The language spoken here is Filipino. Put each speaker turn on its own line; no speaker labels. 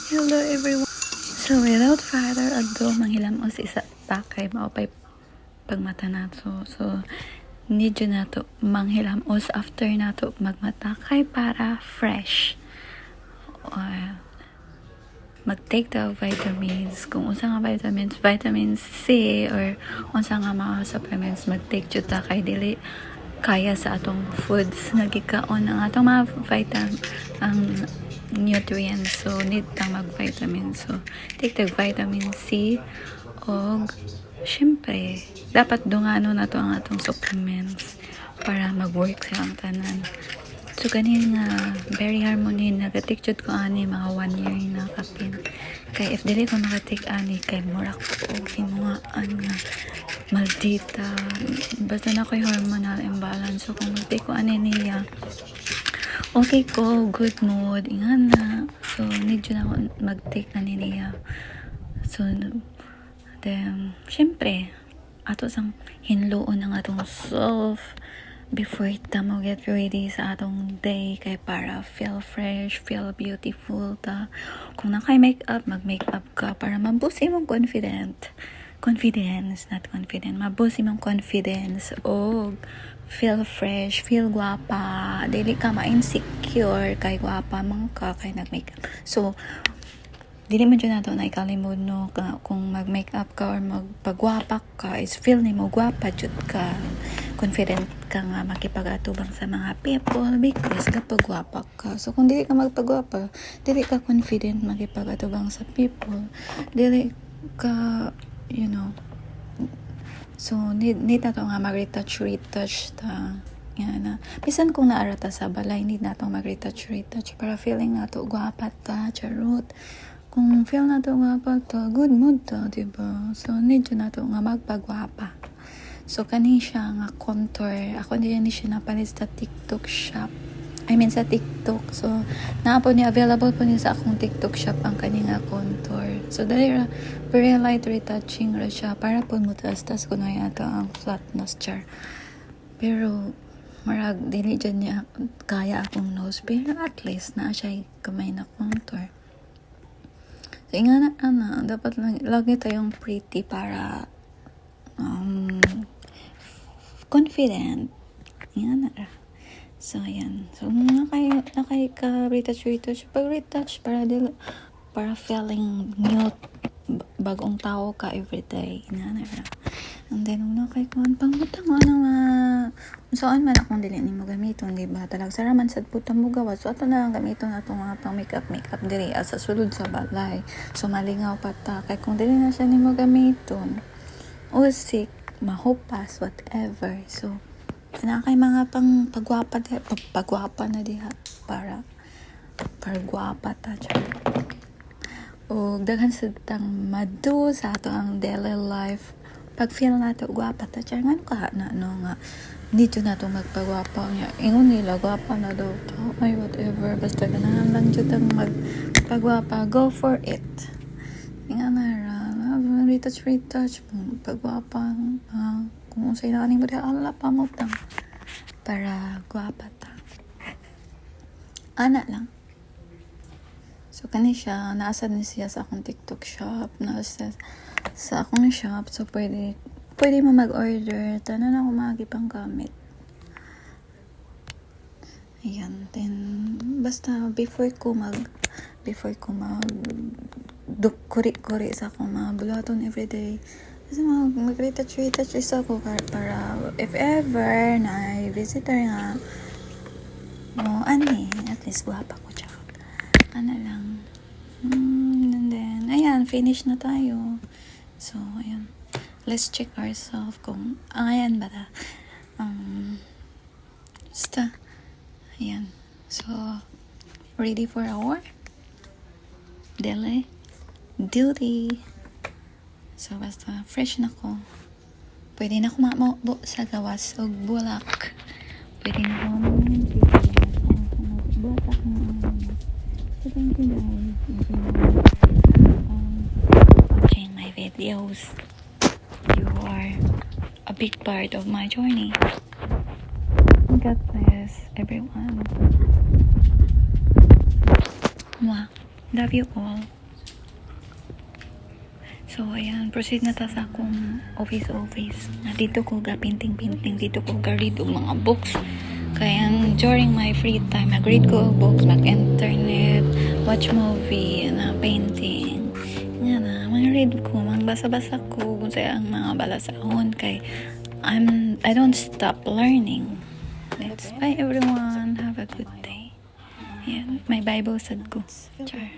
Hello everyone. So without further ado, manghilamos isa pa kay maupay pagmata nato. So need na to manghilamos after nato magmata kay para fresh. Mag-take the vitamins. Kung unsa nga vitamins, vitamin C or unsa nga mga supplements, mag-take jud ta kay dili kaya sa atong foods nga gikaon ang atong mga ang nutrients. So need tang mag-vitamins. So take the vitamin C og syempre dapat dungano na to ang atong supplements para mag-work silang tanan. So ganin nga very harmony nagatik jud ko ani mga 1 year na kapin. Kay if dili ko nakatik ani kay mura ko himuaan nga maldita basta na ko'y hormonal imbalance. So kung mag-take ko ani niya okay ko, good mood, ingana. So need yun ako mag-take ani niya. So then syempre ato sang hinluon ang atong self before ta mo get ready sa atong day kay para feel fresh, feel beautiful ta. Kung nakay makeup, mag-makeup ka para maboost imong confidence, not confident, maboost imong confidence o feel fresh, feel guwapa, dili ka ma-insecure kay guwapa man ka kay nag-makeup. So dili man dyan nato na ikalimod no kung mag-makeup ka or magpagwapak ka is feel ni mo gwapa jud ka, confident ka nga makipag-atubang sa mga people because kapag gwapak ka. So kung dili ka magpagwapa, dili ka confident makipag-atubang sa people, dili ka so need na to nga mag-retouch ta yan na. Bisan kung naarata sa balay, need na to mag-retouch para feeling na to gwapa ta, charot. Kung feel na to gwapa ta, good mood ta, diba? So need na to nga magpagwapa. So kani siya nga contour, ako din siya napalit sa TikTok shop, sa TikTok. So naapo niya, available po niya sa akong TikTok shop ang kani nga contour. So dali ra very light retouching ra siya para po mo tas kuno yata ang flatness char. Pero marag dili dyan niya kaya akong nose, pero at least na siya kamay na contour. So ingana dapat lagi tayong pretty para confident. Ingana ra. So ayan. So nakay ka retouch para feeling new, bagong tao ka everyday. Ingana ra. And then nakay kuan pangutang saan man akong dili nimo gamiton, di ba? Talag saraman sad putang mo gawas. So ato na lang gamiton atong mga pang makeup diri sa sulod sa balay. So malingaw pa ta kay kung dili na siya nimo gamiton, usik, mahupas, whatever. So kay mga pang pagwapa na diha para gwapa ta dyan. O daghan sa tang madu sa ato ang daily life pag feel nato gwapa ta dyan. Ngano ka nga dito na to magpagwapa niya. Ingon nila, gwapa na daw to. Ay, whatever. Basta ganahan lang dito ang magpagwapa. Go for it. Inga na ra. Retouch. Pagwapa. Kung sa'yo na mo dito, ala pa mo tang. Para gwapa ta. Ana lang. So, kani siya. Naasad ni siya sa akong TikTok shop. Naasad sa akong shop. So, pwede mo mag-order. Tanan ako magipang gamit. Ayan. Then, basta before ko kuri sa akong mga bulaton everyday. Kasi mag-retouch ako para if ever na visitor nga at least guwapa ko siya. Lang. And then, ayan, finish na tayo. So, ayan. Let's check ourselves kung ayan ba ta. Basta. Ayan. So, ready for our daily duty. So, basta fresh na ko. Pwede na ko maubo sa gawas o bulak. Pwede na ko bulak na. So, thank you guys. Watching my videos. You are a big part of my journey. God bless everyone. Mwah. Love you all. So, ayan, proceed na ta sa akong office. Dito ko ga pinting, dito ko ga read og mga books. Kaya during my free time, mag-read ko og books, mag-internet, watch movie, na painting. Nga na, mag-read ko, magbasa-basa ko kung sa ang mga balasahon kay I don't stop learning. That's bye everyone. Have a good day. Yeah, my Bible said ko. Char.